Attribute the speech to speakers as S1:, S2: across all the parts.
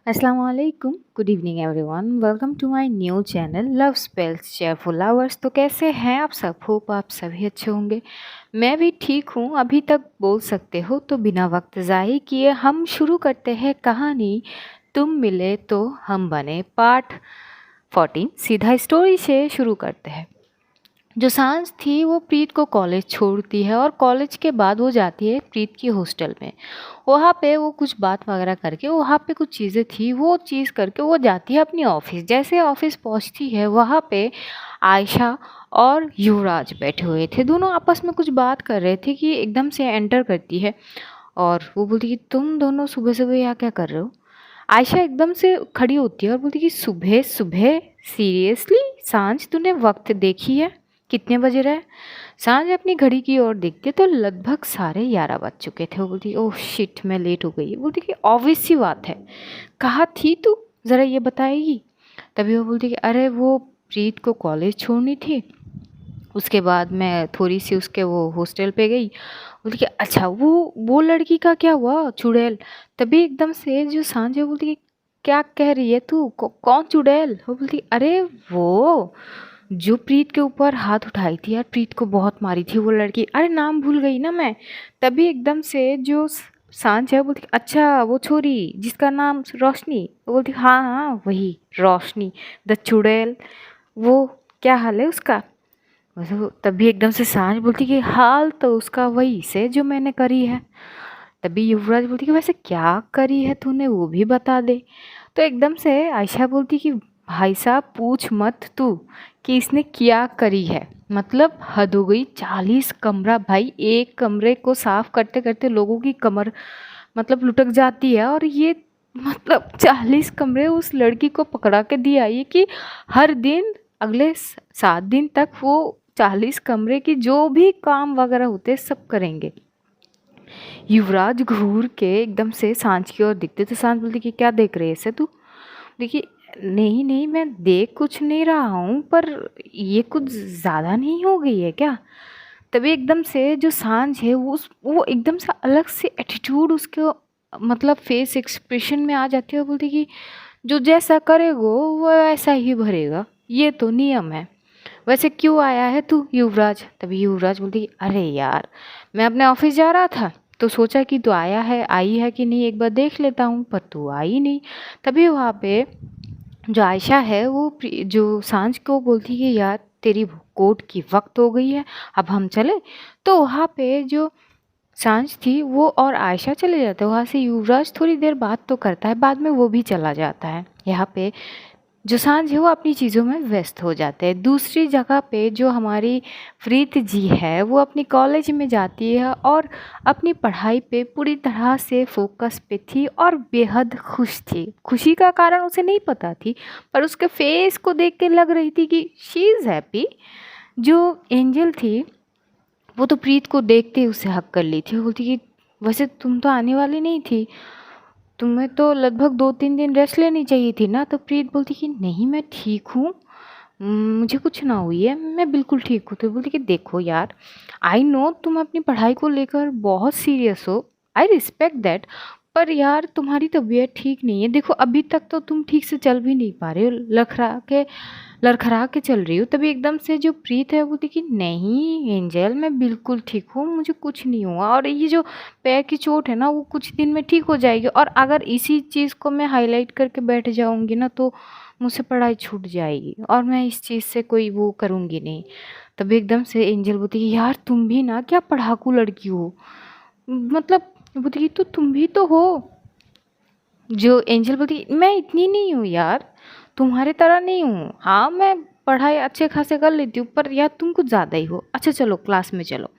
S1: अस्सलाम वालेकुम, good evening everyone. Welcome to my new channel love spells cheerful lovers. तो कैसे हैं आप सब? होप आप सभी अच्छे होंगे। मैं भी ठीक हूँ, अभी तक बोल सकते हो। तो बिना वक्त ज़ाय किए हम शुरू करते हैं कहानी तुम मिले तो हम बने पार्ट 14। सीधा स्टोरी से शुरू करते हैं। जो सांझ थी वो प्रीत को कॉलेज छोड़ती है और कॉलेज के बाद वो जाती है प्रीत की हॉस्टल में। वहाँ पे वो कुछ बात वगैरह करके, वहाँ पे कुछ चीज़ें थी, वो चीज़ करके वो जाती है अपनी ऑफिस। जैसे ऑफिस पहुँचती है, वहाँ पे आयशा और युवराज बैठे हुए थे। दोनों आपस में कुछ बात कर रहे थे कि एकदम से एंटर करती है और वो बोलती कि तुम दोनों सुबह सुबह यहाँ क्या कर रहे हो? आयशा एकदम से खड़ी होती है और बोलती कि सुबह सुबह? सीरियसली सांझ, तूने वक्त देखी है? कितने बजे रहे? सांझ अपनी घड़ी की ओर देखती है तो लगभग 11:30 बज चुके थे। वो बोलती ओह शिट, मैं लेट हो गई। बोलती कि ऑब्वियस सी बात है, कहाँ थी तू, ज़रा ये बताएगी? तभी वो बोलती कि अरे वो प्रीत को कॉलेज छोड़नी थी, उसके बाद मैं थोड़ी सी उसके वो हॉस्टल पे गई। बोलती कि अच्छा वो लड़की का क्या हुआ, चुड़ैल? तभी एकदम से जो सांझ है बोलती कि क्या कह रही है तू? कौन चुड़ैल? वो बोलती अरे वो जो प्रीत के ऊपर हाथ उठाई थी यार, प्रीत को बहुत मारी थी वो लड़की। अरे नाम भूल गई ना मैं। तभी एकदम से जो सांझ है बोलती अच्छा वो छोरी जिसका नाम रोशनी? वो बोलती हाँ हाँ वही रोशनी, द चुड़ैल। वो क्या हाल है उसका? मतलब तभी एकदम से सांझ बोलती कि हाल तो उसका वही से जो मैंने करी है। तभी युवराज बोलती कि वैसे क्या करी है तूने, वो भी बता दे। तो एकदम से आयशा बोलती कि भाई साहब पूछ मत तू कि इसने क्या करी है। मतलब हद हो गई, 40 कमरा भाई, एक कमरे को साफ करते करते लोगों की कमर मतलब लुटक जाती है। और ये मतलब 40 कमरे उस लड़की को पकड़ा के दिया ये कि हर दिन अगले 7 दिन तक वो 40 कमरे की जो भी काम वगैरह होते सब करेंगे। युवराज घूर के एकदम से सांझ की ओर दिखते तो सांझ बोलती कि क्या देख रही है ऐसे तू? देखिए नहीं नहीं, मैं देख कुछ नहीं रहा हूँ, पर ये कुछ ज़्यादा नहीं हो गई है क्या? तभी एकदम से जो सांझ है वो एकदम से अलग से एटीट्यूड उसके मतलब फेस एक्सप्रेशन में आ जाती है। वो बोलती कि जो जैसा करेगो वो वैसा ही भरेगा, ये तो नियम है। वैसे क्यों आया है तू युवराज? तभी युवराज बोलती अरे यार मैं अपने ऑफिस जा रहा था तो सोचा कि तू आया है, आई है कि नहीं एक बार देख लेता हूँ, पर तू आई नहीं। तभी वहाँ पे जो आयशा है वो जो सांझ को बोलती है यार तेरी कोर्ट की वक्त हो गई है, अब हम चले। तो वहाँ पे जो सांझ थी वो और आयशा चले जाते हैं वहाँ से। युवराज थोड़ी देर बात तो करता है, बाद में वो भी चला जाता है। यहाँ पे जो सांझ है वो अपनी चीज़ों में व्यस्त हो जाते हैं। दूसरी जगह पे जो हमारी प्रीत जी है वो अपनी कॉलेज में जाती है और अपनी पढ़ाई पे पूरी तरह से फोकस पे थी और बेहद खुश थी। खुशी का कारण उसे नहीं पता थी, पर उसके फेस को देख के लग रही थी कि शी इज़ हैप्पी। जो एंजल थी वो तो प्रीत को देखते ही उसे हक कर ली थी। वो बोलती कि वैसे तुम तो आने वाली नहीं थी, तुम्हें तो लगभग 2-3 दिन रेस्ट लेनी चाहिए थी ना? तो प्रीत बोलती कि नहीं मैं ठीक हूँ, मुझे कुछ ना हुई है, मैं बिल्कुल ठीक हूँ। तो बोलती कि देखो यार, आई नो तुम अपनी पढ़ाई को लेकर बहुत सीरियस हो, आई रिस्पेक्ट दैट, पर यार तुम्हारी तबीयत ठीक नहीं है। देखो अभी तक तो तुम ठीक से चल भी नहीं पा रहे हो, लड़खड़ा के चल रही हो। तभी एकदम से जो प्रीत है वो देखी नहीं एंजल मैं बिल्कुल ठीक हूँ, मुझे कुछ नहीं हुआ, और ये जो पैर की चोट है ना वो कुछ दिन में ठीक हो जाएगी। और अगर इसी चीज़ को मैं हाईलाइट करके बैठ जाऊँगी ना तो मुझसे पढ़ाई छूट जाएगी और मैं इस चीज़ से कोई वो करूँगी नहीं। तभी एकदम से एंजल बोलती कि यार तुम भी ना क्या पढ़ाकू लड़की हो, मतलब बोलती कि तो तुम भी तो हो। जो एंजल बोलती मैं इतनी नहीं हूँ यार, तुम्हारे तरह नहीं हूँ। हाँ मैं पढ़ाई अच्छे खासे कर लेती हूँ, पर यार तुम कुछ ज़्यादा ही हो। अच्छा चलो क्लास में चलो।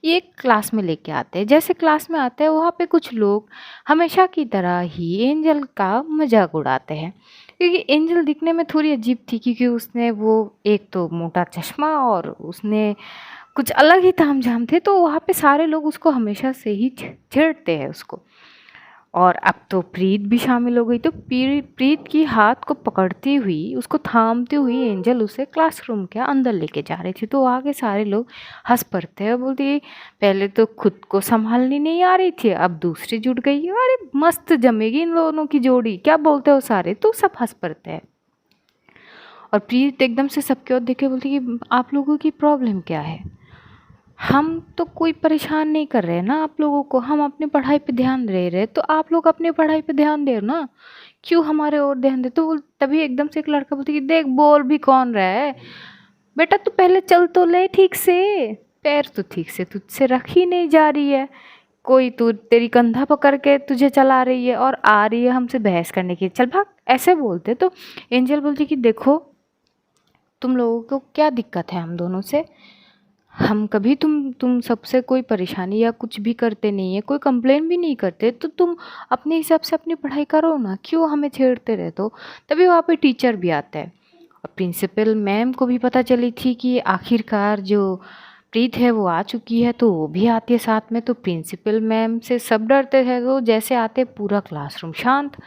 S1: ये क्लास में लेके आते हैं। जैसे क्लास में आते हैं वहाँ पे कुछ लोग हमेशा की तरह ही एंजल का मजाक उड़ाते हैं, क्योंकि एंजल दिखने में थोड़ी अजीब थी, क्योंकि उसने वो एक तो मोटा चश्मा और उसने कुछ अलग ही तामझाम थे। तो वहाँ पे सारे लोग उसको हमेशा से ही छेड़ते हैं उसको। और अब तो प्रीत भी शामिल हो गई। तो प्रीत की हाथ को पकड़ती हुई, उसको थामती हुई एंजल उसे क्लासरूम के अंदर लेके जा रही थी। तो आगे सारे लोग हंस पड़ते हैं, बोलती पहले तो खुद को संभालनी नहीं आ रही थी, अब दूसरी जुट गई है, अरे मस्त जमेगी इन दोनों की जोड़ी, क्या बोलते हो सारे। तो सब हंस पड़ते हैं और प्रीत एकदम से सबकी ओर देखे बोलती कि आप लोगों की प्रॉब्लम क्या है। हम तो कोई परेशान नहीं कर रहे ना आप लोगों को, हम अपनी पढ़ाई पे ध्यान दे रहे, तो आप लोग अपनी पढ़ाई पे ध्यान दे ना, क्यों हमारे और ध्यान दे। तो तभी एकदम से एक लड़का बोलती कि देख बोल भी कौन रहा है, बेटा तू पहले चल तो ले ठीक से, पैर तो ठीक से तुझसे रख ही नहीं जा रही है, कोई तू तेरी कंधा पकड़ के तुझे चला रही है और आ रही है हमसे बहस करने की, चल भाग, ऐसे बोलते। तो एंजल बोलती कि देखो तुम लोगों को क्या दिक्कत है हम दोनों से, हम कभी तुम सबसे कोई परेशानी या कुछ भी करते नहीं है, कोई कंप्लेन भी नहीं करते, तो तुम अपने हिसाब से अपनी पढ़ाई करो ना, क्यों हमें छेड़ते रहते हो। तभी वहाँ पे टीचर भी आता है और प्रिंसिपल मैम को भी पता चली थी कि आखिरकार जो प्रीत है वो आ चुकी है, तो वो भी आती है साथ में। तो प्रिंसिपल मैम से सब डरते थे, तो जैसे आते पूरा क्लासरूम शांत,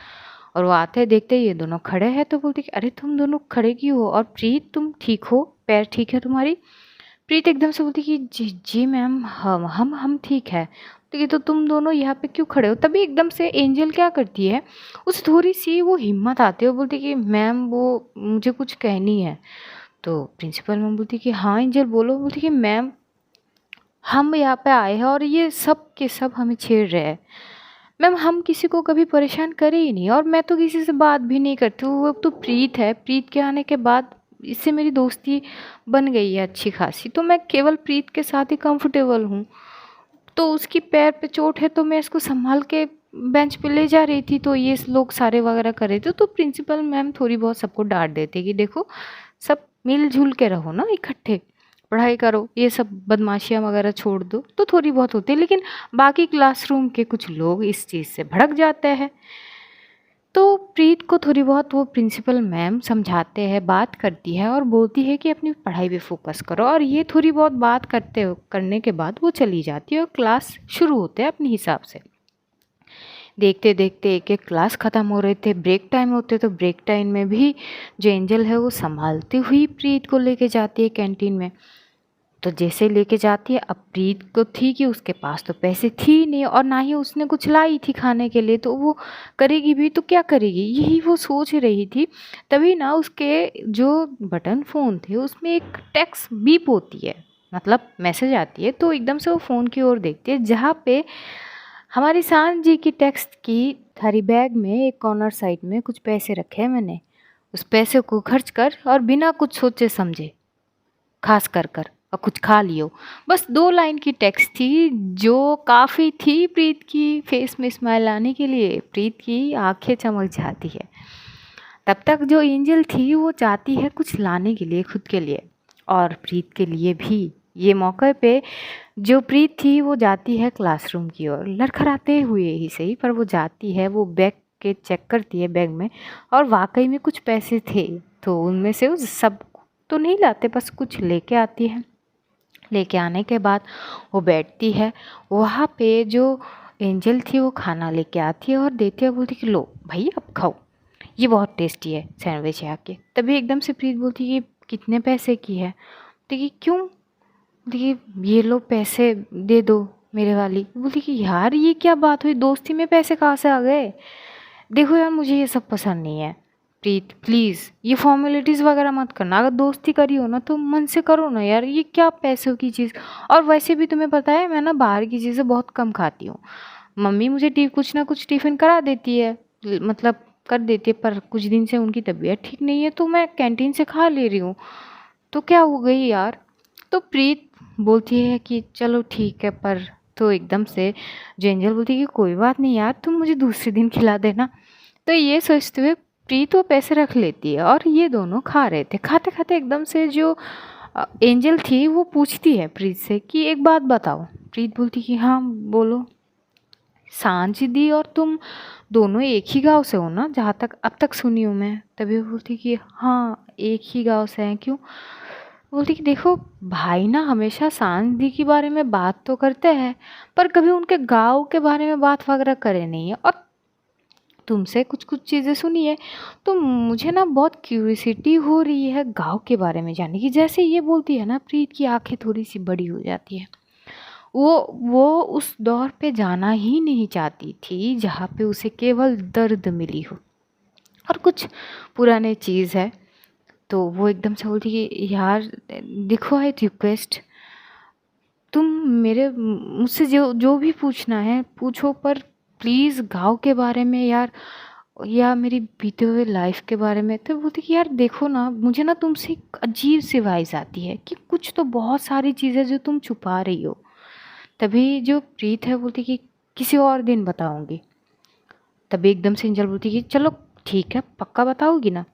S1: और वो आते देखते ये दोनों खड़े हैं तो बोलते कि अरे तुम दोनों खड़े क्यों हो, और प्रीत तुम ठीक हो, पैर ठीक है तुम्हारी। प्रीत एकदम से बोलती कि जी जी मैम, हम ठीक है। तो ये तो तुम दोनों यहाँ पे क्यों खड़े हो। तभी एकदम से एंजल क्या करती है, उसे थोड़ी सी वो हिम्मत आती है, वो बोलती कि मैम वो मुझे कुछ कहनी है। तो प्रिंसिपल मैम बोलती कि हाँ एंजल बोलो। बोलती कि मैम हम यहाँ पे आए हैं और ये सब के सब हमें छेड़ रहे हैं। मैम हम किसी को कभी परेशान करे ही नहीं, और मैं तो किसी से बात भी नहीं करती हूँ, वो तो प्रीत है, प्रीत के आने के बाद इससे मेरी दोस्ती बन गई है अच्छी खासी, तो मैं केवल प्रीत के साथ ही कंफर्टेबल हूँ। तो उसकी पैर पे चोट है तो मैं इसको संभाल के बेंच पे ले जा रही थी, तो ये लोग सारे वगैरह कर रहे थे। तो प्रिंसिपल मैम थोड़ी बहुत सबको डांट देते कि देखो सब मिलजुल के रहो ना, इकट्ठे पढ़ाई करो, ये सब बदमाशियाँ वगैरह छोड़ दो, तो थोड़ी बहुत होती है। लेकिन बाकी क्लासरूम के कुछ लोग इस चीज़ से भड़क जाते हैं। तो प्रीत को थोड़ी बहुत वो प्रिंसिपल मैम समझाते हैं, बात करती है और बोलती है कि अपनी पढ़ाई पे फोकस करो, और ये थोड़ी बहुत बात करने के बाद वो चली जाती है और क्लास शुरू होते हैं अपने हिसाब से। देखते देखते एक एक क्लास ख़त्म हो रहे थे, ब्रेक टाइम होते, तो ब्रेक टाइम में भी जो एंजल है वो संभालती हुई प्रीत को लेके जाती है कैंटीन में। तो जैसे लेके जाती है, अब प्रीत को थी कि उसके पास तो पैसे थी नहीं और ना ही उसने कुछ लाई थी खाने के लिए, तो वो करेगी भी तो क्या करेगी, यही वो सोच रही थी। तभी ना उसके जो बटन फ़ोन थे उसमें एक टेक्स्ट बीप होती है, मतलब मैसेज आती है। तो एकदम से वो फ़ोन की ओर देखती है जहाँ पे हमारी सांझ जी की टेक्स्ट की थारी बैग में एक कॉर्नर साइड में कुछ पैसे रखे हैं मैंने, उस पैसे को खर्च कर और बिना कुछ सोचे समझे खास कर और कुछ खा लियो। बस 2 लाइन की टेक्स्ट थी जो काफ़ी थी प्रीत की फेस में स्माइल लाने के लिए। प्रीत की आंखें चमक जाती है। तब तक जो एंजल थी वो चाहती है कुछ लाने के लिए खुद के लिए और प्रीत के लिए भी। ये मौके पे जो प्रीत थी वो जाती है क्लासरूम की ओर, लड़खड़ाते हुए ही सही, पर वो जाती है, वो बैग के चेक करती है बैग में, और वाकई में कुछ पैसे थे। तो उनमें से वो सब तो नहीं लाते, बस कुछ लेके आती है। लेके आने के बाद वो बैठती है, वहाँ पे जो एंजल थी वो खाना लेके आती है और देती है, बोलती कि लो भाई अब खाओ, ये बहुत टेस्टी है सैंडविच है आपके। तभी एकदम से प्रीत बोलती कि कितने पैसे की है। बोलती कि क्यों। बोलती कि ये लो पैसे दे दो मेरे वाली। बोलती कि यार ये क्या बात हुई, दोस्ती में पैसे कहाँ से आ गए। देखो यार मुझे ये सब पसंद नहीं है प्रीत, प्लीज़ ये फॉर्मेलिटीज़ वगैरह मत करना, अगर दोस्ती करी हो ना तो मन से करो ना यार, ये क्या पैसों की चीज़। और वैसे भी तुम्हें पता है मैं ना बाहर की चीज़ें बहुत कम खाती हूँ, मम्मी मुझे कुछ ना कुछ टिफ़िन करा देती है, मतलब कर देती है, पर कुछ दिन से उनकी तबीयत ठीक नहीं है तो मैं कैंटीन से खा ले रही हूँ, तो क्या हो गई यार। तो प्रीत बोलती है कि चलो ठीक है, पर तो एकदम से जो एंजल बोलती है कि कोई बात नहीं यार तुम मुझे दूसरे दिन खिला देना। तो ये सोचते हुए प्रीत वो पैसे रख लेती है और ये दोनों खा रहे थे। खाते खाते एकदम से जो एंजल थी वो पूछती है प्रीत से कि एक बात बताओ। प्रीत बोलती कि हाँ बोलो। सांझ दी और तुम दोनों एक ही गांव से हो ना, जहाँ तक अब तक सुनी हूँ मैं। तभी वो बोलती कि हाँ एक ही गांव से हैं। क्यों। बोलती कि देखो भाई ना हमेशा सांझ दी के बारे में बात तो करते हैं पर कभी उनके गांव के बारे में बात वगैरह करे नहीं है, और तुमसे कुछ-कुछ चीज़ें सुनी है, तो मुझे ना बहुत क्यूरियोसिटी हो रही है गाँव के बारे में जानने की। जैसे ये बोलती है ना, प्रीत की आँखें थोड़ी-सी बड़ी हो जाती है। वो उस दौर पे जाना ही नहीं चाहती थी जहाँ पे उसे केवल दर्द मिली हो और कुछ पुराने चीज़ है। तो वो एकदम से बोलती कि यार देखो, आई रिक्वेस्ट, तुम मेरे मुझसे जो जो भी पूछना है पूछो, पर प्लीज़ गाँव के बारे में यार, या मेरी बीते हुए लाइफ के बारे में। तो बोलती कि यार देखो ना, मुझे ना तुमसे एक अजीब सी वाइज़ आती है कि कुछ तो बहुत सारी चीज़ें जो तुम छुपा रही हो। तभी जो प्रीत है बोलती कि किसी और दिन बताऊंगी। तभी एकदम से एंजल बोलती कि चलो ठीक है, पक्का बताओगी ना?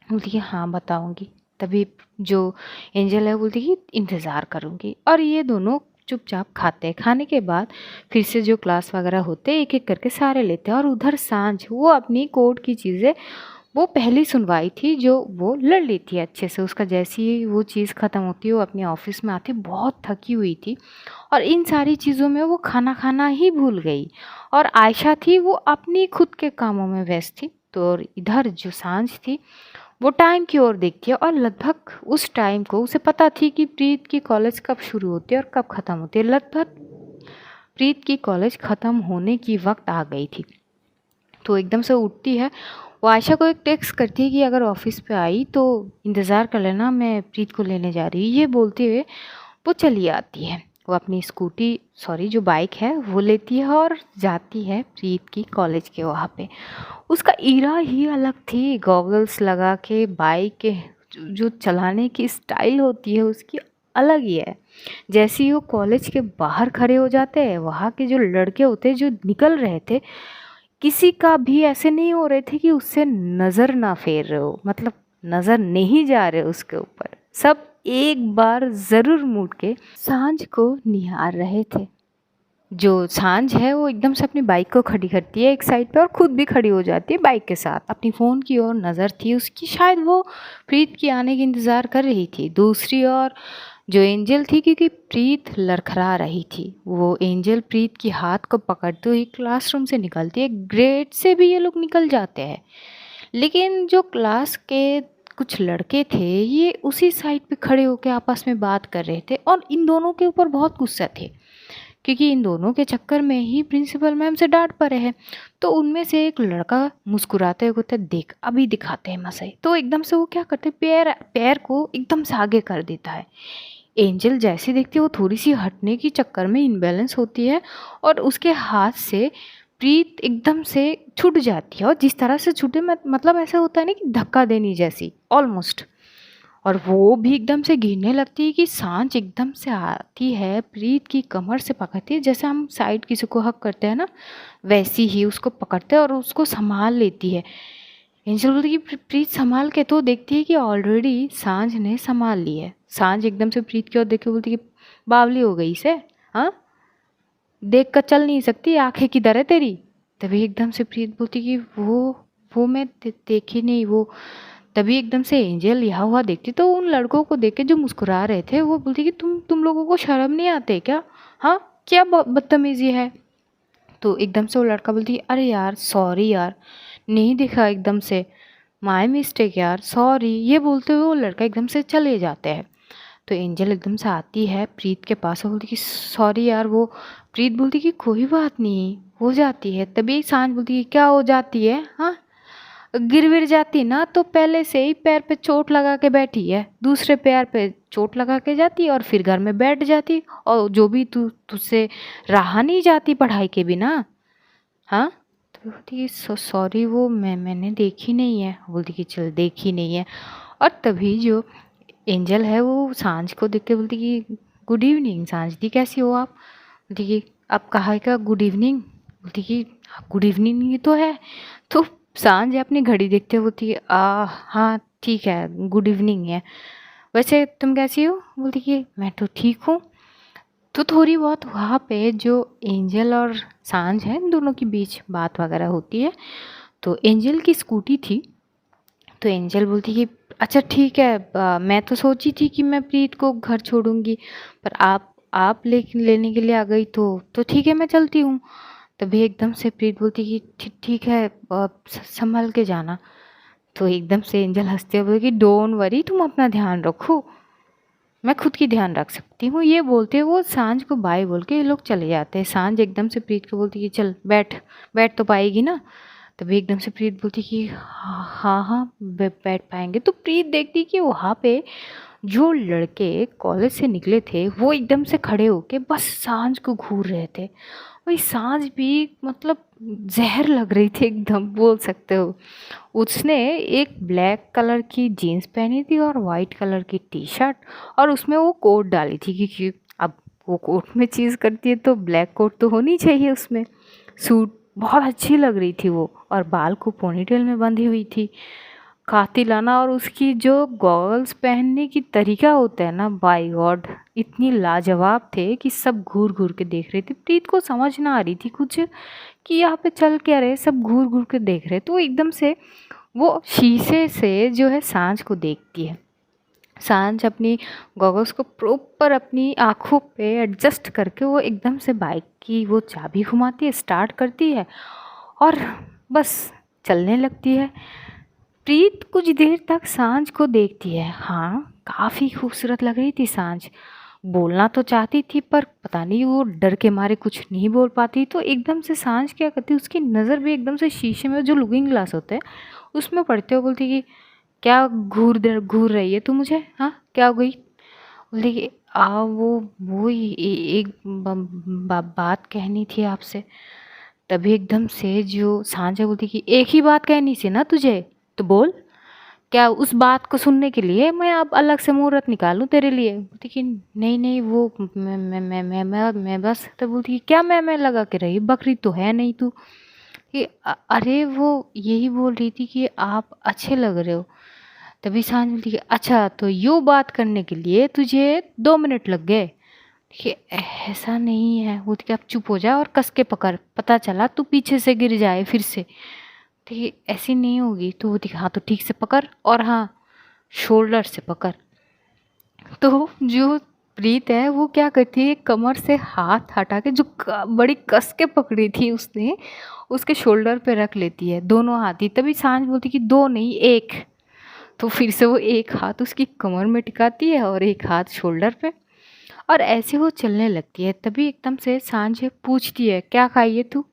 S1: बोलती कि हाँ बताऊंगी। तभी जो एंजल है बोलती कि इंतज़ार करूंगी। और ये दोनों चुपचाप खाते हैं। खाने के बाद फिर से जो क्लास वगैरह होते, एक एक करके सारे लेते हैं। और उधर सांझ वो अपनी कोर्ट की चीज़ें, वो पहली सुनवाई थी जो वो लड़ ली थी अच्छे से। उसका जैसी ही वो चीज़ ख़त्म होती है, वो अपने ऑफिस में आती, बहुत थकी हुई थी और इन सारी चीज़ों में वो खाना खाना ही भूल गई। और आयशा थी, वो अपनी खुद के कामों में व्यस्त थी। तो और इधर जो सांझ थी, वो टाइम की ओर देखती है और लगभग उस टाइम को उसे पता थी कि प्रीत की कॉलेज कब शुरू होती है और कब ख़त्म होती है। लगभग प्रीत की कॉलेज ख़त्म होने की वक्त आ गई थी। तो एकदम से उठती है, वो आयशा को एक टेक्स्ट करती है कि अगर ऑफिस पे आई तो इंतज़ार कर लेना, मैं प्रीत को लेने जा रही हूँ। ये बोलते हुए वो चली आती है। वो अपनी स्कूटी, सॉरी जो बाइक है वो लेती है और जाती है प्रीत की कॉलेज के वहाँ पे। उसका इरा ही अलग थी, गॉगल्स लगा के बाइक के जो चलाने की स्टाइल होती है उसकी अलग ही है। जैसे ही वो कॉलेज के बाहर खड़े हो जाते हैं, वहाँ के जो लड़के होते हैं जो निकल रहे थे, किसी का भी ऐसे नहीं हो रहे थे कि उससे नज़र ना फेर रहे हो, मतलब नज़र नहीं जा रहे उसके ऊपर। सब एक बार ज़रूर मुड़ के सांझ को निहार रहे थे। जो सांझ है वो एकदम से अपनी बाइक को खड़ी करती है एक साइड पे और खुद भी खड़ी हो जाती है बाइक के साथ। अपनी फ़ोन की ओर नज़र थी उसकी, शायद वो प्रीत की आने की इंतज़ार कर रही थी। दूसरी ओर जो एंजल थी, क्योंकि प्रीत लड़खड़ा रही थी, वो एंजल प्रीत की हाथ को पकड़ते हुए क्लासरूम से निकलती है। ग्रेड से भी ये लोग निकल जाते हैं, लेकिन जो क्लास के कुछ लड़के थे ये उसी साइड पे खड़े होकर आपस में बात कर रहे थे और इन दोनों के ऊपर बहुत गुस्सा थे, क्योंकि इन दोनों के चक्कर में ही प्रिंसिपल मैम से डांट पड़े हैं। तो उनमें से एक लड़का मुस्कुराते हुए कहता है, देख अभी दिखाते हैं मसई। तो एकदम से वो क्या करते, पैर पैर को एकदम से आगे कर देता है। एंजल जैसे देखती है वो थोड़ी सी हटने की चक्कर में इनबैलेंस होती है और उसके हाथ से प्रीत एकदम से छूट जाती है। और जिस तरह से छूटे, मतलब ऐसा होता है ना कि धक्का देनी जैसी ऑलमोस्ट। और वो भी एकदम से गिरने लगती है कि सांझ एकदम से आती है, प्रीत की कमर से पकड़ती है, जैसे हम साइड किसी को हक करते हैं ना, वैसी ही उसको पकड़ते हैं और उसको संभाल लेती है। एंजल बोलती है कि प्रीत संभाल के, तो देखती है कि ऑलरेडी सांझ ने संभाल ली है। सांझ एकदम से प्रीत की ओर देख के बोलती है कि बावली हो गई से, हाँ देख कर चल नहीं सकती, आंखें किधर है तेरी? तभी एकदम से प्रीत बोलती कि वो मैं देखी नहीं वो। तभी एकदम से एंजल यहाँ हुआ देखती तो उन लड़कों को देख के जो मुस्कुरा रहे थे, वो बोलती कि तुम लोगों को शर्म नहीं आते क्या? हाँ क्या बदतमीजी है? तो एकदम से वो लड़का बोलती अरे यार सॉरी यार, नहीं दिखा एकदम से, माय मिस्टेक यार, सॉरी। ये बोलते हुए वो लड़का एकदम से चले जाते हैं। तो एंजल एकदम से आती है प्रीत के पास और बोलती कि सॉरी यार। वो प्रीत बोलती कि कोई बात नहीं, हो जाती है। तभी सांझ बोलती कि क्या हो जाती है, हाँ गिर विर जाती ना तो पहले से ही पैर पे चोट लगा के बैठी है, दूसरे पैर पे चोट लगा के जाती और फिर घर में बैठ जाती, और जो भी तुझसे रहा नहीं जाती पढ़ाई के बिना, हाँ। तो बोलती कि सॉरी, वो मैंने देखी नहीं है। बोलती कि चल देखी नहीं है। और तभी जो एंजल है वो सांझ को देख के बोलती कि गुड इवनिंग सांझ दी, कैसी हो आप? बोलती कि अब कहा का गुड इवनिंग? बोलती कि गुड इवनिंग ही तो है। तो सांझ अपनी घड़ी देखते बोलती है हाँ ठीक है गुड इवनिंग है, वैसे तुम कैसी हो? बोलती कि मैं तो ठीक हूँ। तो थोड़ी बहुत वहाँ पे जो एंजल और सांझ है इन दोनों के बीच बात वगैरह होती है। तो एंजल की स्कूटी थी, तो एंजल बोलती कि अच्छा ठीक है, मैं तो सोची थी कि मैं प्रीत को घर छोड़ूंगी, पर आप लेने के लिए आ गई, तो ठीक है मैं चलती हूँ। तभी एकदम से प्रीत बोलती कि ठीक है, संभल के जाना। तो एकदम से एंजल हंसते हुए बोली कि डोंट वरी, तुम अपना ध्यान रखो, मैं खुद की ध्यान रख सकती हूँ। ये बोलते वो सांझ को बाय बोल के ये लोग चले जाते हैं। सांझ एकदम से प्रीत को बोलती कि चल बैठ, बैठ तो पाएगी ना। तभी एकदम से प्रीत बोलती कि हाँ हाँ बैठ पाएंगे। तो प्रीत देखती कि वहाँ पे जो लड़के कॉलेज से निकले थे वो एकदम से खड़े होके बस सांझ को घूर रहे थे। वही सांझ भी मतलब जहर लग रही थी एकदम, बोल सकते हो। उसने एक ब्लैक कलर की जीन्स पहनी थी और वाइट कलर की टी शर्ट, और उसमें वो कोट डाली थी क्योंकि अब वो कोट में चीज़ करती है तो ब्लैक कोट तो होनी चाहिए उसमें। सूट बहुत अच्छी लग रही थी वो, और बाल को पोनीटेल में बंधी हुई थी कातिलाना। और उसकी जो गॉगल्स पहनने की तरीका होता है ना, बाय गॉड इतनी लाजवाब थे कि सब घूर घूर के देख रहे थे। प्रीत को समझ ना आ रही थी कुछ कि यहाँ पे चल क्या रहे, सब घूर घूर के देख रहे। तो एकदम से वो शीशे से जो है सांझ को देखती है। सांझ अपनी गॉगल्स को प्रॉपर अपनी आँखों पे एडजस्ट करके वो एकदम से बाइक की वो चाबी घुमाती है, स्टार्ट करती है और बस चलने लगती है। प्रीत कुछ देर तक सांझ को देखती है। हाँ, काफ़ी खूबसूरत लग रही थी सांझ। बोलना तो चाहती थी पर पता नहीं वो डर के मारे कुछ नहीं बोल पाती। तो एकदम से सांझ क्या करती, उसकी नज़र भी एकदम से शीशे में जो लुकिंग ग्लास होते हैं उसमें पड़ते हुए बोलती कि क्या घूर रही है तू मुझे, हाँ क्या हो गई। बोलती कि वो एक बात कहनी थी आपसे। तभी एकदम से जो सांझ है बोलती कि एक ही बात कहनी थी ना तुझे, तो बोल। क्या उस बात को सुनने के लिए मैं अब अलग से मुहूर्त निकालूं तेरे लिए। बोलती कि नहीं नहीं वो मैं बस। तो बोलती कि क्या मैं लगा के रही, बकरी तो है नहीं तू। कि अरे वो यही बोल रही थी कि आप अच्छे लग रहे हो। तभी सांझ बोलती कि अच्छा तो यूँ बात करने के लिए तुझे 2 मिनट लग गए। देखिए ऐसा नहीं है। बोलती कि आप चुप हो जा और कस के पकड़, पता चला तू पीछे से गिर जाए फिर से। देखिए ऐसी नहीं होगी। तो वो हाँ तो ठीक से पकड़, और हाँ शोल्डर से पकड़। तो जो प्रीत है वो क्या करती है, कमर से हाथ हटा के जो बड़ी कस के पकड़ी थी उसने, उसके शोल्डर पे रख लेती है दोनों हाथ ही। तभी सांझ बोलती कि दो नहीं एक। तो फिर से वो एक हाथ उसकी कमर में टिकाती है और एक हाथ शोल्डर पे, और ऐसे वो चलने लगती है। तभी एकदम से सांझ पूछती है क्या खाई है तू।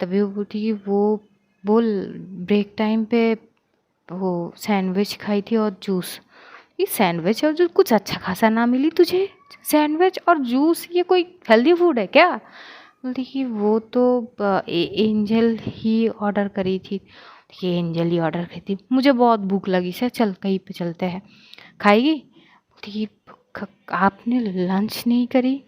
S1: तभी वो बोलती कि वो बोल ब्रेक टाइम पे वो सैंडविच खाई थी और जूस। ये सैंडविच और जूस कुछ अच्छा खासा ना मिली तुझे, सैंडविच और जूस ये कोई हेल्दी फूड है क्या। बोलती कि वो तो एंजल ही ऑर्डर करी थी। ये एंजल ही ऑर्डर करी थी, मुझे बहुत भूख लगी से, चल कहीं पे चलते हैं, खाएगी। बोलती कि आपने लंच नहीं करी।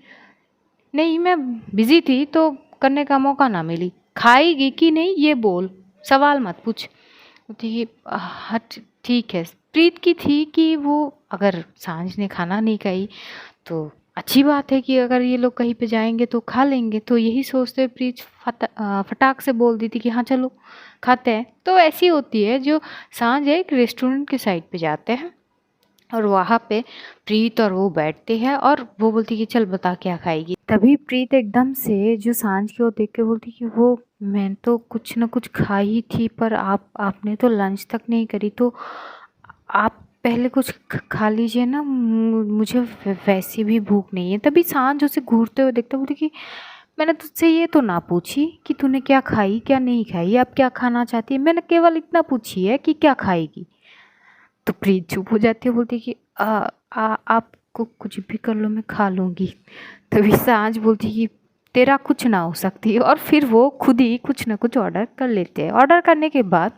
S1: नहीं मैं बिज़ी थी तो करने का मौका ना मिली। खाएगी कि नहीं ये बोल, सवाल मत पूछ। बोलती कि हाँ ठीक है। प्रीत की थी कि वो अगर सांझ ने खाना नहीं खाई तो अच्छी बात है कि अगर ये लोग कहीं पे जाएंगे तो खा लेंगे। तो यही सोचते हुए प्रीत फटाक से बोल दी थी कि हाँ चलो खाते हैं। तो ऐसी होती है जो सांझ है एक रेस्टोरेंट के साइड पे जाते हैं और वहाँ पे प्रीत और वो बैठते हैं और वो बोलती कि चल बता क्या खाएगी। तभी प्रीत एकदम से जो सांझ की ओर देख के बोलती कि वो मैं तो कुछ ना कुछ खा ही थी, पर आपने तो लंच तक नहीं करी, तो आप पहले कुछ खा लीजिए ना, मुझे वैसी भी भूख नहीं है। तभी सांझ उसे घूरते हुए देखता, बोलती कि मैंने तुझसे ये तो ना पूछी कि तूने क्या खाई क्या नहीं खाई, अब क्या खाना चाहती है, मैंने केवल इतना पूछी है कि क्या खाएगी। तो प्रीत चुप हो जाती है, बोलती कि आपको कुछ भी कर लो मैं खा लूँगी। तभी सांझ बोलती कि तेरा कुछ ना हो सकती है, और फिर वो खुद ही कुछ ना कुछ ऑर्डर कर लेते हैं। ऑर्डर करने के बाद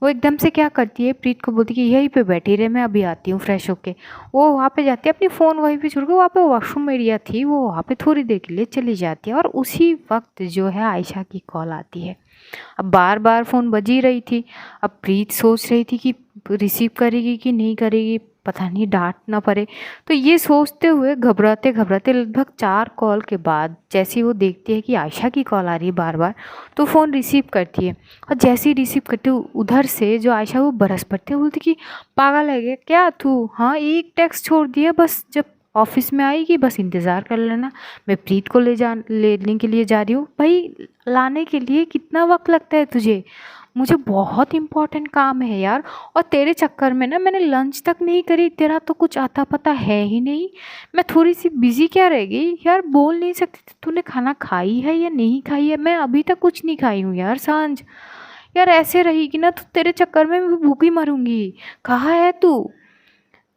S1: वो एकदम से क्या करती है, प्रीत को बोलती कि यहीं पे बैठी रहे, मैं अभी आती हूँ फ्रेश होके। वो वहाँ पे जाती है, अपनी फ़ोन वहीं पे छोड़ के, वहाँ पे वॉशरूम एरिया थी, वो वहाँ पे थोड़ी देर के लिए चली जाती है। और उसी वक्त जो है आयशा की कॉल आती है। अब बार बार फ़ोन बज ही रही थी। अब प्रीत सोच रही थी कि रिसीव करेगी कि नहीं करेगी, पता नहीं डांट ना पड़े। तो ये सोचते हुए घबराते घबराते लगभग 4 कॉल के बाद जैसे ही वो देखती है कि आयशा की कॉल आ रही है बार बार, तो फ़ोन रिसीव करती है। और जैसे ही रिसीव करते उधर से जो आयशा वो बरस पड़ती है, बोलती कि पागल है क्या तू, हाँ एक टेक्स्ट छोड़ दिया बस, जब ऑफिस में आएगी, बस इंतज़ार कर लेना, मैं प्रीत को लेने के लिए जा रही हूँ। भाई लाने के लिए कितना वक्त लगता है तुझे? मुझे बहुत इम्पोर्टेंट काम है यार। और तेरे चक्कर में ना मैंने लंच तक नहीं करी, तेरा तो कुछ आता पता है ही नहीं। मैं थोड़ी सी बिजी क्या रह गई यार, बोल नहीं सकती थी तूने खाना खाई है या नहीं खाई है? मैं अभी तक कुछ नहीं खाई हूँ यार सांझ। यार ऐसे रहेगी ना तो तेरे चक्कर में मैं भूखी मरूंगी। कहाँ है तू?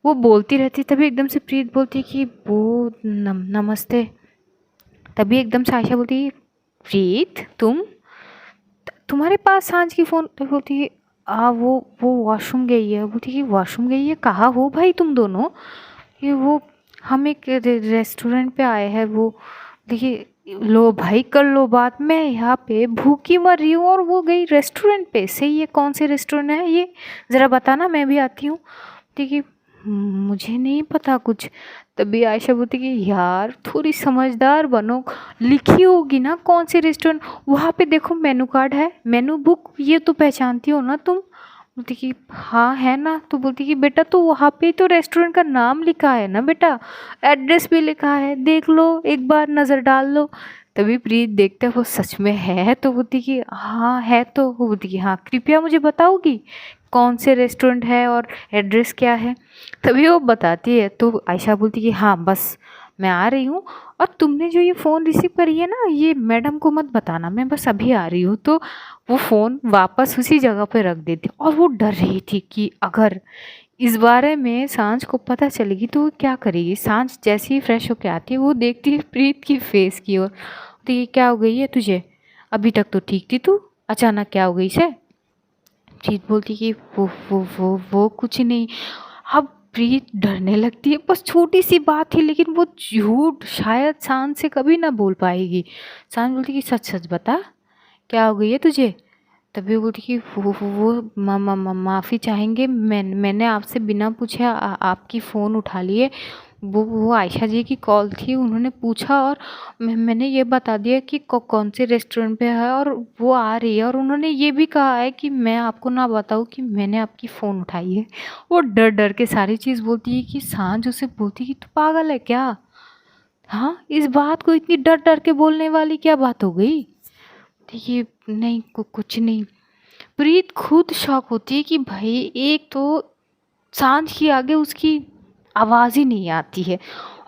S1: वो बोलती रहती, तभी एकदम से प्रीत बोलती कि वो नमस्ते। तभी एकदम से आयशा बोलती, प्रीत तुम्हारे पास सांझ की फ़ोन? तो बोलती है वो वॉशरूम गई है। बोलती कि वॉशरूम गई है? कहाँ हो भाई तुम दोनों? ये वो हम एक रेस्टोरेंट पे आए हैं। वो देखिए, लो भाई कर लो बात, मैं यहाँ पे भूखी मर रही हूँ और वो गई रेस्टोरेंट पे। सही है, कौन से रेस्टोरेंट है ये ज़रा बताना, मैं भी आती हूँ। देखिए मुझे नहीं पता कुछ। तभी आयशा बोलती कि यार थोड़ी समझदार बनो, लिखी होगी ना कौन सी रेस्टोरेंट, वहाँ पे देखो मेनू कार्ड है, मेनू बुक, ये तो पहचानती हो ना तुम? बोलती कि हाँ है ना। तो बोलती कि बेटा तो वहाँ पे तो रेस्टोरेंट का नाम लिखा है ना बेटा, एड्रेस भी लिखा है, देख लो एक बार नज़र डाल लो। तभी प्रीत देखते वो सच में है, तो बोलती कि हाँ है। तो वो बोलती कि हाँ कृपया मुझे बताओगी कौन से रेस्टोरेंट है और एड्रेस क्या है? तभी वो बताती है। तो आयशा बोलती कि हाँ बस मैं आ रही हूँ, और तुमने जो ये फ़ोन रिसीव करी है ना, ये मैडम को मत बताना, मैं बस अभी आ रही हूँ। तो वो फ़ोन वापस उसी जगह पे रख देती, और वो डर रही थी कि अगर इस बारे में सांझ को पता चलेगी तो वो क्या करेगी। सांझ जैसे ही फ्रेश होके आती है, वो देखती है प्रीत की फेस की ओर। तो ये क्या हो गई है तुझे? अभी तक तो ठीक थी तू, अचानक क्या हो गई से? प्रीत बोलती कि वो कुछ नहीं। अब प्रीत डरने लगती है, बस छोटी सी बात थी, लेकिन वो झूठ शायद सांझ से कभी ना बोल पाएगी। सांझ बोलती कि सच सच बता, क्या हो गई है तुझे? तभी वो बोलती कि माफ़ी चाहेंगे, मैंने आपसे बिना पूछे आपकी फ़ोन उठा लिए। वो आयशा जी की कॉल थी, उन्होंने पूछा और मैंने ये बता दिया कि कौन से रेस्टोरेंट पे है और वो आ रही है, और उन्होंने ये भी कहा है कि मैं आपको ना बताऊँ कि मैंने आपकी फ़ोन उठाई है। वो डर डर के सारी चीज़ बोलती है कि सांझ उसे बोलती कि तू पागल है क्या? हाँ, इस बात को इतनी डर डर के बोलने वाली क्या बात हो गई? देखिए नहीं, कुछ नहीं। प्रीत खुद शॉक होती है कि भाई एक तो सांझ के आगे उसकी आवाज़ ही नहीं आती है,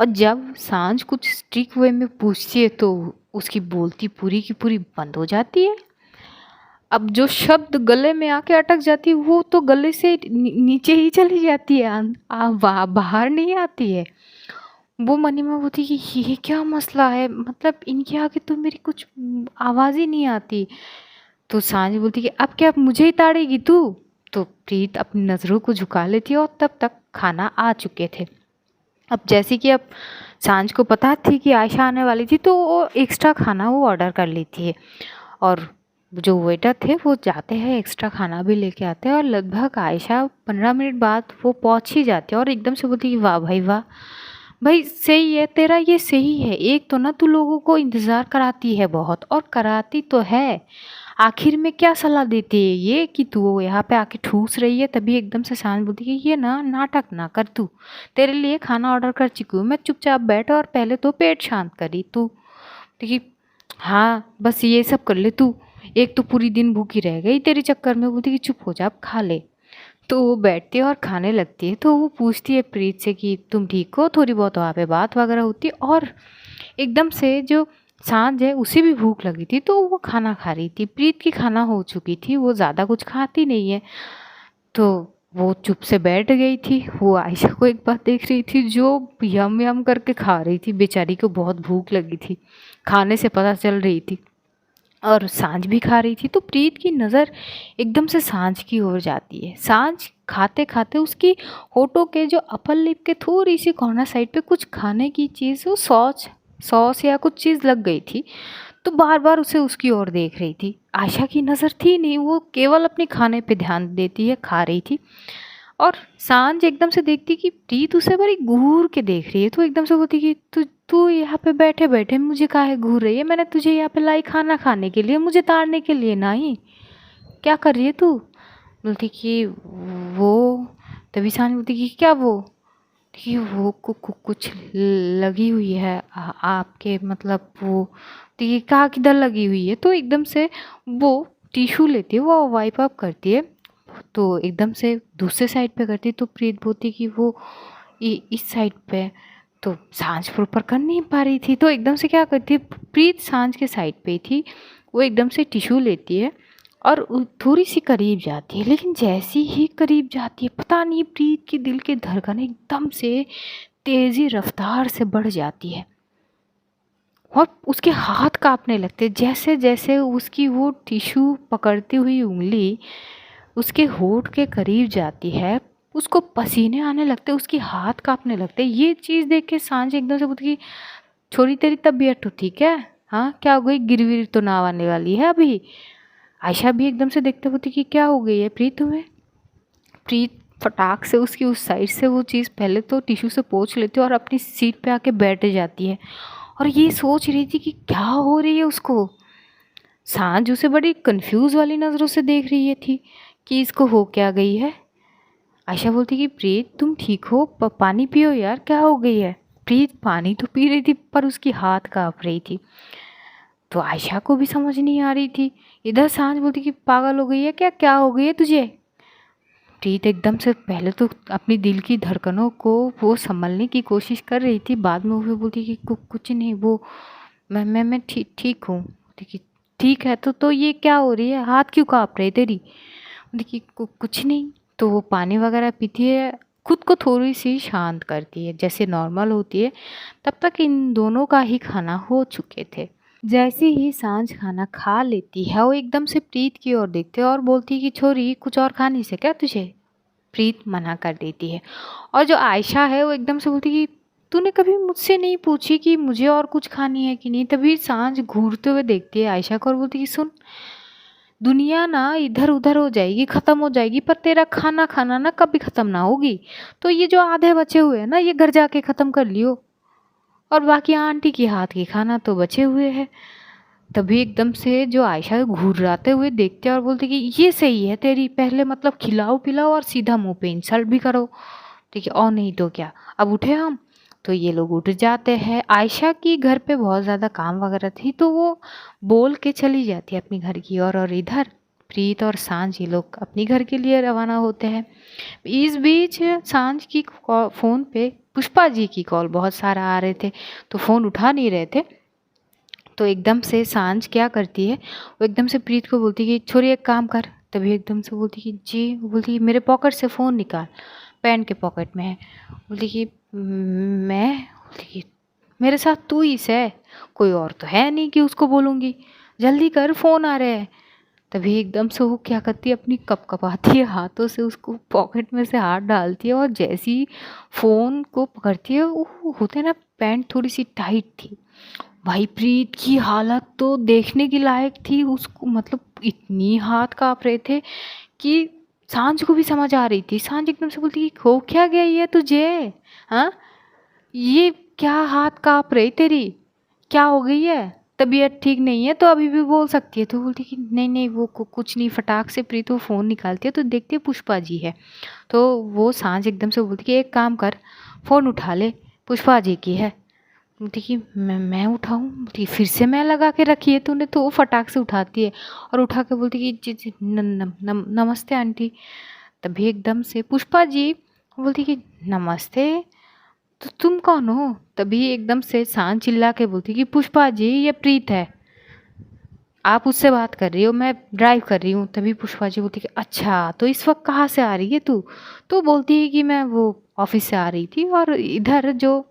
S1: और जब सांझ कुछ स्ट्रिक वे में पूछती है तो उसकी बोलती पूरी की पूरी बंद हो जाती है। अब जो शब्द गले में आके अटक जाती है वो तो गले से नीचे ही चली जाती है, बाहर नहीं आती है। वो मनी में होती कि ये क्या मसला है, मतलब इनके आगे तो मेरी कुछ आवाज़ ही नहीं आती। तो सांझ बोलती कि अब क्या मुझे ही ताड़ेगी तू? तो प्रीत अपनी नज़रों को झुका लेती है, और तब तक खाना आ चुके थे। अब जैसे कि अब सांझ को पता थी कि आयशा आने वाली थी, तो वो एक्स्ट्रा खाना वो ऑर्डर कर लेती है, और जो वेटर थे वो जाते हैं एक्स्ट्रा खाना भी लेके आते हैं, और लगभग आयशा 15 मिनट बाद वो पहुंच ही जाती है, और एकदम से बोलती कि वाह भाई वाह, भाई सही है तेरा, ये सही है। एक तो ना तू लोगों को इंतज़ार कराती है बहुत, और कराती तो है, आखिर में क्या सलाह देती है ये कि तू यहाँ पे आके ठूस रही है? तभी एकदम से शान बोलती है कि ये ना नाटक ना कर तू, तेरे लिए खाना ऑर्डर कर चुकी हूँ मैं, चुपचाप बैठ और पहले तो पेट शांत करी तू। देखिए हाँ बस ये सब कर ले तू, एक तो पूरी दिन भूखी रह गई तेरे चक्कर में। बोलती कि चुप हो जा, अब खा ले। तो वो बैठती है और खाने लगती है। तो वो पूछती है प्रीत से कि तुम ठीक हो? थोड़ी बहुत वहाँ पे बात वगैरह होती है, और एकदम से जो सांझ है उसे भी भूख लगी थी, तो वो खाना खा रही थी। प्रीत की खाना हो चुकी थी, वो ज़्यादा कुछ खाती नहीं है, तो वो चुप से बैठ गई थी। वो आयशा को एक बात देख रही थी, जो यम यम करके खा रही थी, बेचारी को बहुत भूख लगी थी, खाने से पता चल रही थी, और सांझ भी खा रही थी। तो प्रीत की नज़र एकदम से सांझ की ओर जाती है। सांझ खाते खाते उसकी होठों के जो अपर लिप के थोड़ी सी कॉर्नर साइड पे कुछ खाने की चीज़, वो सॉस सॉस या कुछ चीज़ लग गई थी, तो बार बार उसे उसकी ओर देख रही थी। आयशा की नज़र थी नहीं, वो केवल अपने खाने पे ध्यान देती है, खा रही थी। और सांझ एकदम से देखती कि प्रीत उसे बड़ी घूर के देख रही है, तो एकदम से बोलती कि तू तू यहाँ पे बैठे बैठे मुझे काहे घूर रही है? मैंने तुझे यहाँ पे लाई खाना खाने के लिए, मुझे ताड़ने के लिए नहीं। क्या कर रही है तू? बोलती कि वो। तभी सांझ बोलती कि क्या वो? कि वो कुछ लगी हुई है आपके मतलब वो, तो ये कहाँ किधर लगी हुई है। तो एकदम से वो टिश्यू लेती है, वो वाइप अप करती है, तो एकदम से दूसरे साइड पे करती है, तो प्रीत बोलती कि वो इस साइड पे। तो सांझ प्रॉपर कर नहीं पा रही थी, तो एकदम से क्या करती है, प्रीत सांझ के साइड पे ही थी, वो एकदम से टिश्यू लेती है और थोड़ी सी करीब जाती है, लेकिन जैसी ही करीब जाती है पता नहीं प्रीत के दिल के धड़कन एकदम से तेज़ी रफ्तार से बढ़ जाती है और उसके हाथ कांपने लगते, जैसे जैसे उसकी वो टिश्यू पकड़ती हुई उंगली उसके होठ के करीब जाती है, उसको पसीने आने लगते, उसकी हाथ कांपने लगते। ये चीज़ देख के सांझ एकदम से बोलती कि छोरी तेरी तबीयत तो ठीक है, हाँ क्या हो गई, गिरविर तो ना आने वाली है अभी। आयशा भी एकदम से देखते होती कि क्या हो गई है प्रीत तुम्हें। प्रीत फटाक से उसकी उस साइड से वो चीज़ पहले तो टिश्यू से पोंछ लेती है और अपनी सीट पे आके बैठ जाती है और ये सोच रही थी कि क्या हो रही है उसको। सांझ उसे बड़ी कंफ्यूज वाली नज़रों से देख रही थी कि इसको हो क्या गई है। आयशा बोलती कि प्रीत तुम ठीक हो, पानी पियो यार, क्या हो गई है। प्रीत पानी तो पी रही थी पर उसकी हाथ काँप रही थी, तो आयशा को भी समझ नहीं आ रही थी। इधर सांझ बोलती कि पागल हो गई है क्या, क्या हो गई है तुझे। प्रीत एकदम से पहले तो अपनी दिल की धड़कनों को वो संभलने की कोशिश कर रही थी, बाद में वो बोलती कि कुछ नहीं, वो मैं ठीक ठीक हूँ। देखिए ठीक है तो ये क्या हो रही है, हाथ क्यों काँप रहे तेरी। देखिए कुछ नहीं। तो वो पानी वगैरह पीती है, खुद को थोड़ी सी शांत करती है, जैसे नॉर्मल होती है। तब तक इन दोनों का ही खाना हो चुके थे। जैसे ही सांझ खाना खा लेती है वो एकदम से प्रीत की ओर देखते और बोलती है कि छोरी कुछ और खाने से क्या तुझे। प्रीत मना कर देती है और जो आयशा है वो एकदम से बोलती कि तूने कभी मुझसे नहीं पूछी कि मुझे और कुछ खानी है कि नहीं। तभी सांझ घूरते हुए देखती है आयशा को और बोलती कि सुन, दुनिया ना इधर उधर हो जाएगी, ख़त्म हो जाएगी, पर तेरा खाना खाना ना कभी ख़त्म ना होगी। तो ये जो आधे बचे हुए हैं ना, ये घर जाके ख़त्म कर लियो, और बाकी आंटी की हाथ की खाना तो बचे हुए हैं। तभी एकदम से जो आयशा घुर्राते हुए देखते और बोलते कि ये सही है तेरी, पहले मतलब खिलाओ पिलाओ और सीधा मुंह पे इंसल्ट भी करो, ठीक है, और नहीं तो क्या, अब उठे हम। तो ये लोग उठ जाते हैं। आयशा की घर पे बहुत ज़्यादा काम वगैरह थी, तो वो बोल के चली जाती है अपनी घर की ओर, और इधर प्रीत और सांझ ये लोग अपनी घर के लिए रवाना होते हैं। इस बीच सांझ की फ़ोन पे पुष्पा जी की कॉल बहुत सारा आ रहे थे, तो फ़ोन उठा नहीं रहे थे। तो एकदम से सांझ क्या करती है, वो एकदम से प्रीत को बोलती कि छोरी एक काम कर। तभी एकदम से बोलती कि जी, वो बोलती कि मेरे पॉकेट से फ़ोन निकाल, पैंट के पॉकेट में है। बोलती कि मैं, बोलती कि मेरे साथ तू ही है, कोई और तो है नहीं कि उसको बोलूँगी, जल्दी कर फ़ोन आ रहा है। तभी एकदम से वो क्या करती है, अपनी कपकपाती है हाथों से उसको पॉकेट में से हाथ डालती है और जैसी फ़ोन को पकड़ती है, वो होते ना पैंट थोड़ी सी टाइट थी। भाई प्रीत की हालत तो देखने की लायक थी, उसको मतलब इतनी हाथ काँप रहे थे कि सांझ को भी समझ आ रही थी। सांझ एकदम से बोलती कि हो क्या गया ये तुझे, हाँ ये क्या हाथ काँप रही तेरी, क्या हो गई है, तबीयत ठीक नहीं है तो अभी भी बोल सकती है। तो बोलती कि नहीं नहीं वो कुछ नहीं। फटाक से प्रीत वो फ़ोन निकालती है तो देखती है पुष्पा जी है। तो वो सांझ एकदम से बोलती कि एक काम कर, फ़ोन उठा ले, पुष्पा जी की है। बोलती कि मैं उठाऊँ, बोलती फिर से मैं लगा के रखी है तूने। तो वो फटाक से उठाती है और उठा के बोलती कि जी जी नमस्ते आंटी। तभी एकदम से पुष्पा जी बोलती कि नमस्ते, तो तुम कौन हो। तभी एकदम से सांझ चिल्ला के बोलती कि पुष्पा जी ये प्रीत है, आप उससे बात कर रही हो, मैं ड्राइव कर रही हूँ। तभी पुष्पा जी बोलती कि अच्छा तो इस वक्त कहाँ से आ रही है तू। तो बोलती है कि मैं वो ऑफिस से आ रही थी, और इधर जो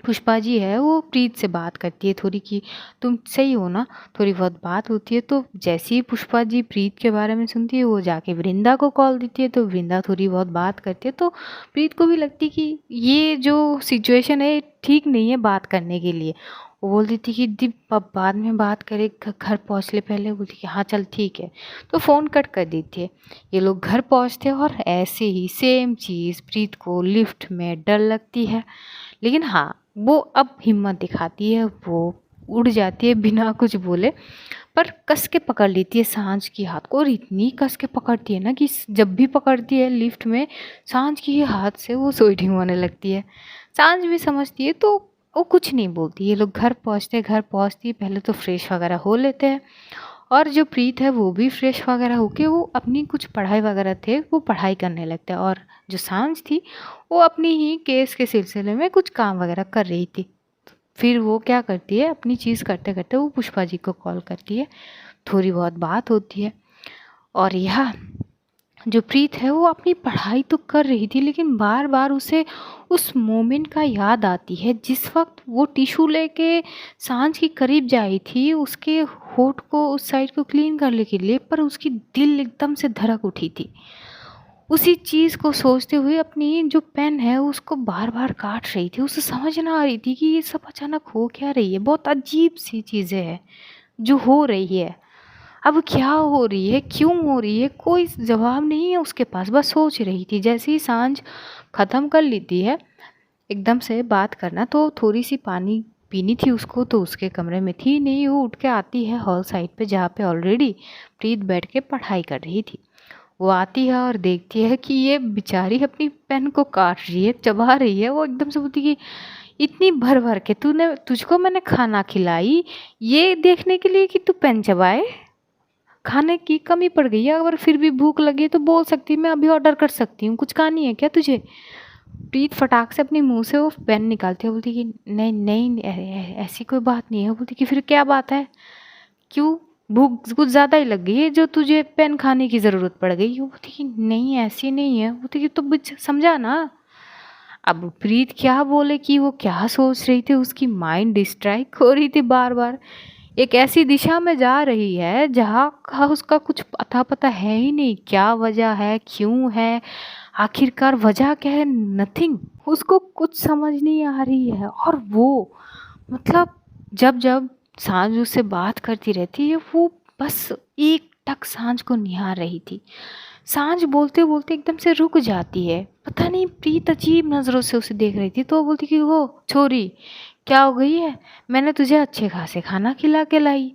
S1: पुष्पा जी है वो प्रीत से बात करती है थोड़ी कि तुम सही हो ना, थोड़ी बहुत बात होती है। तो जैसे ही पुष्पा जी प्रीत के बारे में सुनती है वो जाके वृंदा को कॉल देती है, तो वृंदा थोड़ी बहुत बात करती है। तो प्रीत को भी लगती है कि ये जो सिचुएशन है ठीक नहीं है बात करने के लिए। वो बोल देती कि दीप अब बाद में बात करे, घर पहुँच ले पहले। बोलती कि हाँ चल ठीक है, तो फ़ोन कट कर देती है। ये लोग घर पहुँचते हैं और ऐसे ही सेम चीज़ प्रीत को लिफ्ट में डर लगती है, लेकिन हाँ वो अब हिम्मत दिखाती है, वो उड़ जाती है बिना कुछ बोले, पर कस के पकड़ लेती है सांझ की हाथ को, और इतनी कस के पकड़ती है ना कि जब भी पकड़ती है लिफ्ट में सांझ की हाथ से वो स्वेटिंग होने लगती है। सांझ भी समझती है तो वो कुछ नहीं बोलती। ये लोग घर पहुँचती पहले तो फ्रेश वगैरह हो लेते हैं, और जो प्रीत है वो भी फ्रेश वगैरह होके वो अपनी कुछ पढ़ाई वगैरह थे वो पढ़ाई करने लगता है, और जो सांझ थी वो अपनी ही केस के सिलसिले में कुछ काम वगैरह कर रही थी। फिर वो क्या करती है, अपनी चीज़ करते करते वो पुष्पा जी को कॉल करती है, थोड़ी बहुत बात होती है। और यह जो प्रीत है वो अपनी पढ़ाई तो कर रही थी, लेकिन बार बार उसे उस मोमेंट का याद आती है जिस वक्त वो टिश्यू लेके सांझ के करीब जाई थी उसके होठ को उस साइड को क्लीन करने के लिए, पर उसकी दिल एकदम से धड़क उठी थी। उसी चीज़ को सोचते हुए अपनी जो पेन है उसको बार बार काट रही थी। उसे समझ ना आ रही थी कि ये सब अचानक हो क्या रही है, बहुत अजीब सी चीज़ें हैं जो हो रही है। अब क्या हो रही है, क्यों हो रही है, कोई जवाब नहीं है उसके पास, बस सोच रही थी। जैसे ही सांझ ख़त्म कर लेती है एकदम से बात करना, तो थोड़ी सी पानी पीनी थी उसको, तो उसके कमरे में थी नहीं। वो उठ के आती है हॉल साइड पे जहाँ पे ऑलरेडी प्रीत बैठ के पढ़ाई कर रही थी। वो आती है और देखती है कि ये बेचारी अपनी पेन को काट रही है, चबा रही है। वो एकदम से बोलती कि इतनी भर भर के तुझको मैंने खाना खिलाई ये देखने के लिए कि तू पेन चबाए? खाने की कमी पड़ गई है, अगर फिर भी भूख लगी है तो बोल सकती है, मैं अभी ऑर्डर कर सकती हूँ, कुछ कहानी है क्या तुझे? प्रीत फटाक से अपने मुंह से वो पेन निकालती है, बोलती कि नहीं नहीं ऐसी कोई बात नहीं है। बोलती कि फिर क्या बात है, क्यों भूख कुछ ज़्यादा ही लग गई है जो तुझे पेन खाने की ज़रूरत पड़ गई? वो बोलती कि नहीं ऐसी नहीं है। बोलती कि तो समझा ना। अब प्रीत क्या बोले कि वो क्या सोच रही थी, उसकी माइंड डिस्ट्रैक्ट हो रही थी बार बार, एक ऐसी दिशा में जा रही है जहाँ का उसका कुछ अता पता है ही नहीं, क्या वजह है, क्यों है, आखिरकार वजह क्या है, नथिंग। उसको कुछ समझ नहीं आ रही है। और वो मतलब जब जब सांझ उससे बात करती रहती है वो बस एक टक सांझ को निहार रही थी। सांझ बोलते बोलते एकदम से रुक जाती है, पता नहीं प्रीत अजीब नज़रों से उसे देख रही थी। तो वो बोलती कि वो छोरी क्या हो गई है, मैंने तुझे अच्छे खासे खाना खिला के लाई,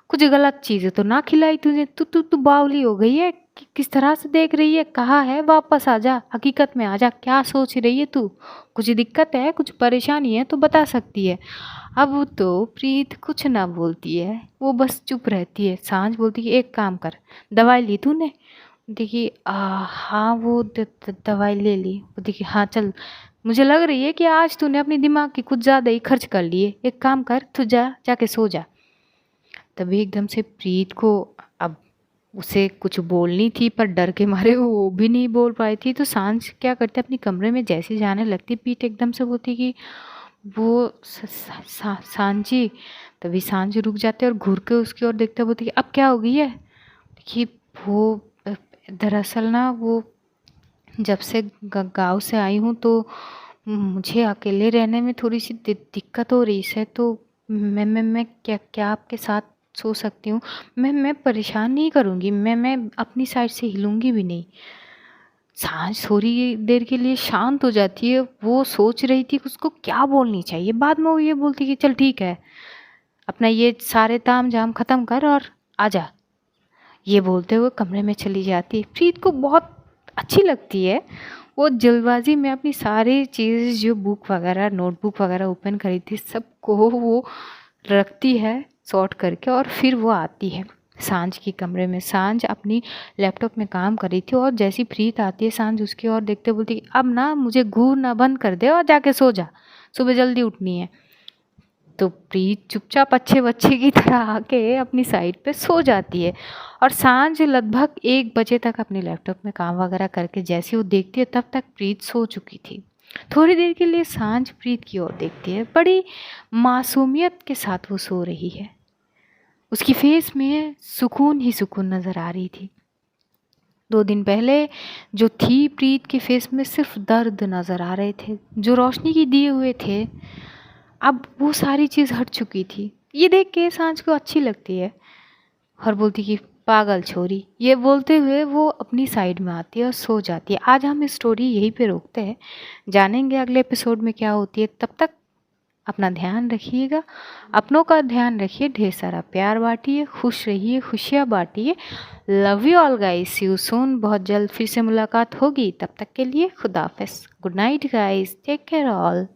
S1: कुछ गलत चीज़ें तो ना खिलाई तुझे? तू तू तू बावली हो गई है, किस तरह से देख रही है, कहाँ है, वापस आ जा, हकीकत में आ जा, क्या सोच रही है तू? कुछ दिक्कत है, कुछ परेशानी है तो बता सकती है। अब तो प्रीत कुछ ना बोलती है, वो बस चुप रहती है। सांझ बोलती है एक काम कर, दवाई ली तूने? देखिए हाँ वो दवाई ले ली। वो देखिए हाँ चल, मुझे लग रही है कि आज तूने अपनी दिमाग की कुछ ज़्यादा ही खर्च कर लिए, एक काम कर तू जाके सो जा। तभी एकदम से प्रीत को, अब उसे कुछ बोलनी थी पर डर के मारे वो भी नहीं बोल पाई थी। तो सांझ क्या करते अपने कमरे में जैसे जाने लगती, प्रीत एकदम से बोलती कि वो सांझी। तभी सांझ रुक जाते और घूर के उसकी ओर देखते बोलती कि अब क्या हो गई है? देखिए वो दरअसल ना वो जब से गांव से आई हूँ तो मुझे अकेले रहने में थोड़ी सी दिक्कत हो रही है। तो मैं क्या क्या आपके साथ सो सकती हूँ? मैं परेशान नहीं करूँगी, मैं अपनी साइड से हिलूँगी भी नहीं। सांझ थोड़ी देर के लिए शांत हो जाती है। वो सोच रही थी कि उसको क्या बोलनी चाहिए। बाद में वो ये बोलती कि चल ठीक है, अपना ये सारे ताम झाम ख़त्म कर और आ जा। ये बोलते हुए कमरे में चली जाती। प्रीत को बहुत अच्छी लगती है। वो जल्दबाजी में अपनी सारी चीज़ जो बुक वगैरह नोटबुक वगैरह ओपन करी थी सबको वो रखती है सॉर्ट करके, और फिर वो आती है सांझ की कमरे में। सांझ अपनी लैपटॉप में काम कर रही थी और जैसी प्रीत आती है सांझ उसकी ओर देखते बोलती अब ना मुझे घूरना बंद कर दे और जाके सो जा, सुबह जल्दी उठनी है। तो प्रीत चुपचाप अच्छे बच्चे की तरह आके अपनी साइड पे सो जाती है। और सांझ लगभग 1 बजे तक अपने लैपटॉप में काम वगैरह करके जैसे वो देखती है तब तक प्रीत सो चुकी थी। थोड़ी देर के लिए सांझ प्रीत की ओर देखती है, बड़ी मासूमियत के साथ वो सो रही है। उसकी फेस में सुकून ही सुकून नज़र आ रही थी। 2 दिन पहले जो थी प्रीत के फेस में सिर्फ दर्द नज़र आ रहे थे, जो रोशनी की दिए हुए थे अब वो सारी चीज़ हट चुकी थी। ये देख के सांझ को अच्छी लगती है और बोलती कि पागल छोरी। ये बोलते हुए वो अपनी साइड में आती है और सो जाती है। आज हम इस स्टोरी यहीं पे रोकते हैं, जानेंगे अगले एपिसोड में क्या होती है। तब तक अपना ध्यान रखिएगा, अपनों का ध्यान रखिए, ढेर सारा प्यार बांटिए, खुश रहिए, खुशियाँ बांटिए। Love you all guys, see you soon. बहुत जल्द फिर से मुलाकात होगी, तब तक के लिए खुदा हाफिज़। Good night guys, take care all.